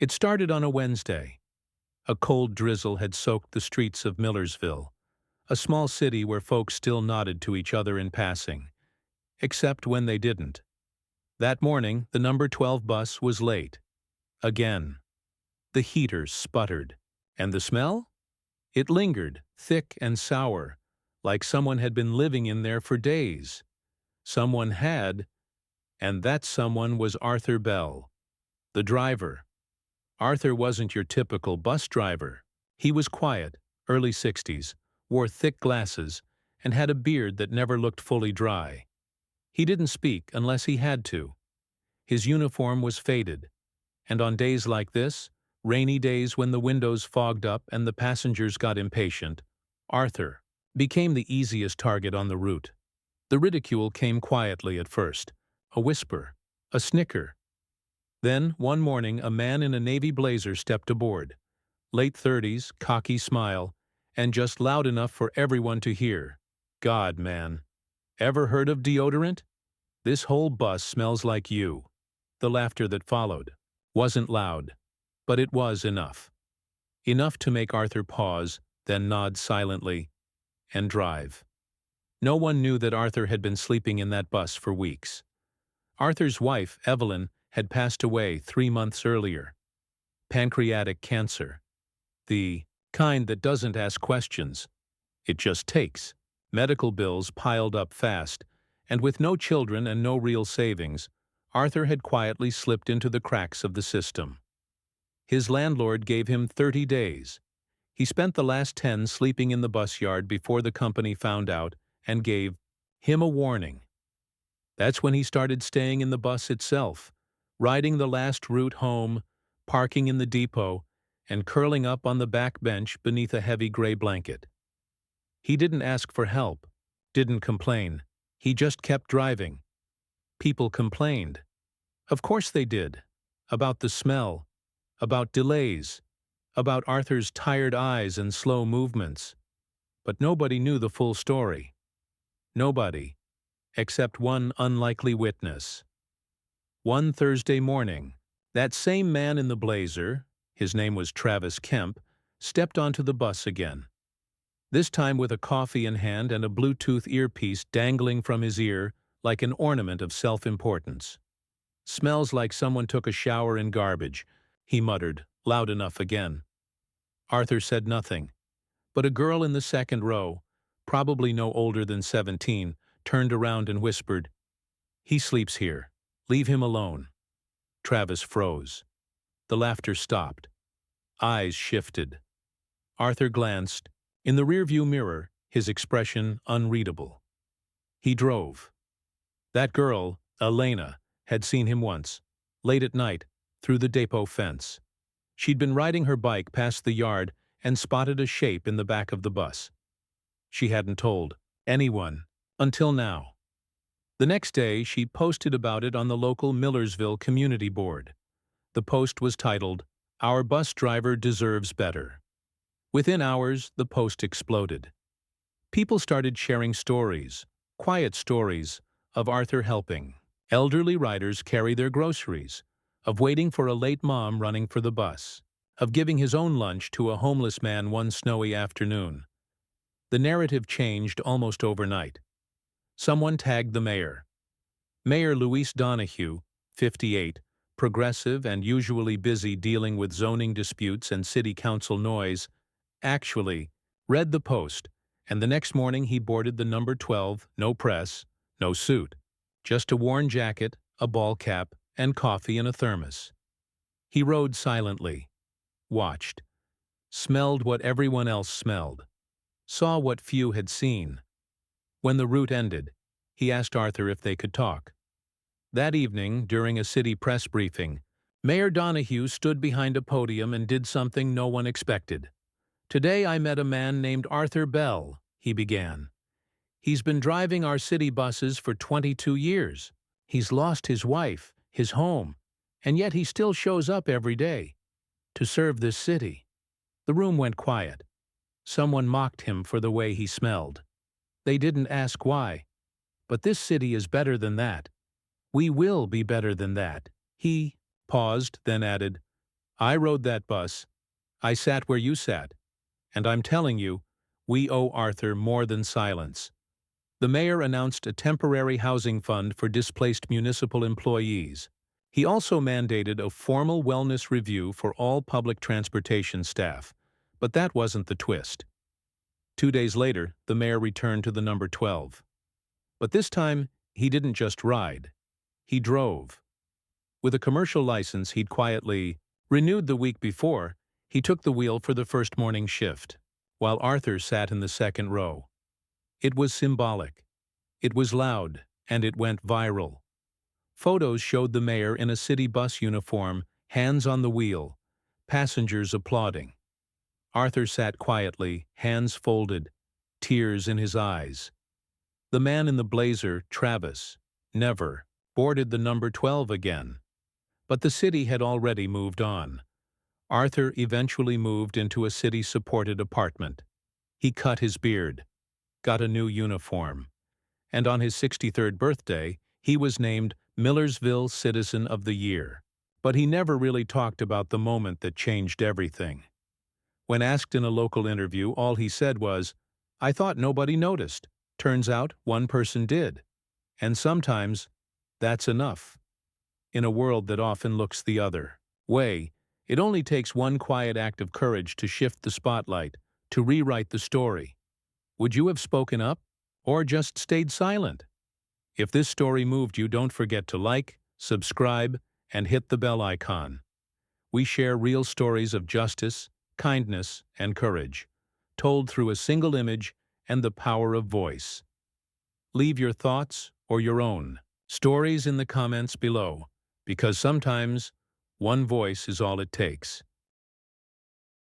It started on a Wednesday. A cold drizzle had soaked the streets of Millersville, a small city where folks still nodded to each other in passing, except when they didn't. That morning, the number 12 bus was late. Again. The heater sputtered. And the smell? It lingered, thick and sour, like someone had been living in there for days. Someone had, and that someone was Arthur Bell, the driver. Arthur wasn't your typical bus driver. He was quiet, early 60s, wore thick glasses, and had a beard that never looked fully dry. He didn't speak unless he had to. His uniform was faded, and on days like this, rainy days when the windows fogged up and the passengers got impatient, Arthur became the easiest target on the route. The ridicule came quietly at first, a whisper, a snicker. Then, one morning, a man in a navy blazer stepped aboard. Late 30s, cocky smile, and just loud enough for everyone to hear. God, man. Ever heard of deodorant? This whole bus smells like you. The laughter that followed wasn't loud, but it was enough. Enough to make Arthur pause, then nod silently, and drive. No one knew that Arthur had been sleeping in that bus for weeks. Arthur's wife, Evelyn, had passed away 3 months earlier. Pancreatic cancer. The kind that doesn't ask questions. It just takes. Medical bills piled up fast, and with no children and no real savings, Arthur had quietly slipped into the cracks of the system. His landlord gave him 30 days. He spent the last 10 sleeping in the bus yard before the company found out and gave him a warning. That's when he started staying in the bus itself, riding the last route home, parking in the depot, and curling up on the back bench beneath a heavy gray blanket. He didn't ask for help, didn't complain. He just kept driving. People complained. Of course they did. About the smell, about delays, about Arthur's tired eyes and slow movements. But nobody knew the full story. Nobody, except one unlikely witness. One Thursday morning, that same man in the blazer, his name was Travis Kemp, stepped onto the bus again. This time with a coffee in hand and a Bluetooth earpiece dangling from his ear like an ornament of self-importance. Smells like someone took a shower in garbage, he muttered, loud enough again. Arthur said nothing, but a girl in the second row, probably no older than 17, turned around and whispered, "He sleeps here. Leave him alone." Travis froze. The laughter stopped. Eyes shifted. Arthur glanced. In the rearview mirror, his expression unreadable. He drove. That girl, Elena, had seen him once, late at night, through the depot fence. She'd been riding her bike past the yard and spotted a shape in the back of the bus. She hadn't told anyone until now. The next day, she posted about it on the local Millersville community board. The post was titled, "Our bus driver deserves better." Within hours, the post exploded. People started sharing stories, quiet stories, of Arthur helping elderly riders carry their groceries, of waiting for a late mom running for the bus, of giving his own lunch to a homeless man one snowy afternoon. The narrative changed almost overnight. Someone tagged the mayor. Mayor Luis Donahue, 58, progressive and usually busy dealing with zoning disputes and city council noise, actually read the post, and the next morning he boarded the number 12, no press, no suit, just a worn jacket, a ball cap, and coffee in a thermos. He rode silently, watched, smelled what everyone else smelled, saw what few had seen. When the route ended, he asked Arthur if they could talk. That evening, during a city press briefing, Mayor Donahue stood behind a podium and did something no one expected. "Today I met a man named Arthur Bell," he began. "He's been driving our city buses for 22 years. He's lost his wife, his home, and yet he still shows up every day to serve this city." The room went quiet. Someone mocked him for the way he smelled. They didn't ask why. But this city is better than that. We will be better than that. He paused, then added, I rode that bus. I sat where you sat. And I'm telling you, we owe Arthur more than silence. The mayor announced a temporary housing fund for displaced municipal employees. He also mandated a formal wellness review for all public transportation staff. But that wasn't the twist. 2 days later, the mayor returned to the number 12. But this time, he didn't just ride. He drove. With a commercial license he'd quietly renewed the week before, he took the wheel for the first morning shift, while Arthur sat in the second row. It was symbolic. It was loud, and it went viral. Photos showed the mayor in a city bus uniform, hands on the wheel, passengers applauding. Arthur sat quietly, hands folded, tears in his eyes. The man in the blazer, Travis, never boarded the number 12 again. But the city had already moved on. Arthur eventually moved into a city-supported apartment. He cut his beard, got a new uniform, and on his 63rd birthday, he was named Millersville Citizen of the Year. But he never really talked about the moment that changed everything. When asked in a local interview, all he said was, "I thought nobody noticed. Turns out one person did. And sometimes, that's enough." In a world that often looks the other way, it only takes one quiet act of courage to shift the spotlight, to rewrite the story. Would you have spoken up, or just stayed silent? If this story moved you, don't forget to like, subscribe, and hit the bell icon. We share real stories of justice, kindness, and courage, told through a single image and the power of voice. Leave your thoughts or your own stories in the comments below, because sometimes one voice is all it takes.